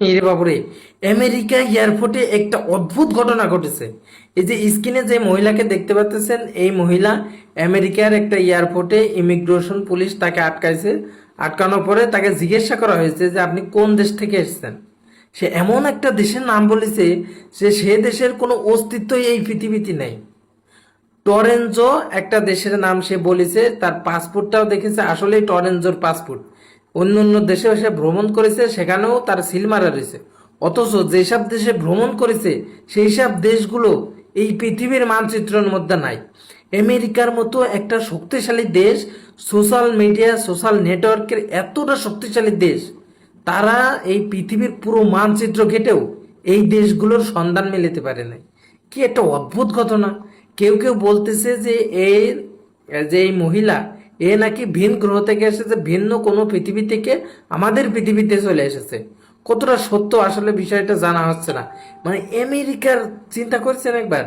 এরে বাবুরে, আমেরিকা এয়ারপোর্টে একটা অদ্ভুত ঘটনা ঘটেছে। এই যে স্ক্রিনে যে মহিলাকে দেখতে পাচ্ছেন, এই মহিলা আমেরিকার একটা এয়ারপোর্টে ইমিগ্রেশন পুলিশ তাকে আটকাইছে। আটকানোর পরে তাকে জিজ্ঞাসা করা হয়েছে যে আপনি কোন দেশ থেকে এসেছেন। সে এমন একটা দেশের নাম বলেছে যে সে দেশের কোনো অস্তিত্বই এই পৃথিবীতে নেই। টরেনজো একটা দেশের নাম সে বলেছে, তার পাসপোর্টটাও দেখেছে আসলেই টরেনজোর পাসপোর্ট। অন্য অন্য দেশেও সে ভ্রমণ করেছে, সেখানেও তার সিল মারা রয়েছে। অথচ যেসব দেশে ভ্রমণ করেছে সেই সব দেশগুলো এই পৃথিবীর মানচিত্রের মধ্যে নাই। আমেরিকার মতো একটা শক্তিশালী দেশ, সোশ্যাল মিডিয়া সোশ্যাল নেটওয়ার্কের এতটা শক্তিশালী দেশ, তারা এই পৃথিবীর পুরো মানচিত্র ঘেটেও এই দেশগুলোর সন্ধান মেলাতে পারে নাই। কি একটা অদ্ভুত ঘটনা। কেউ কেউ বলতেছে যে এই মহিলা নাকি ভিন গ্রহ থেকে এসেছে, ভিন্ন কোনো পৃথিবী থেকে আমাদের পৃথিবীতে চলে এসেছে। কতটা সত্য আসলে বিষয়টা জানা হচ্ছে না। মানে আমেরিকার চিন্তা করছেন একবার।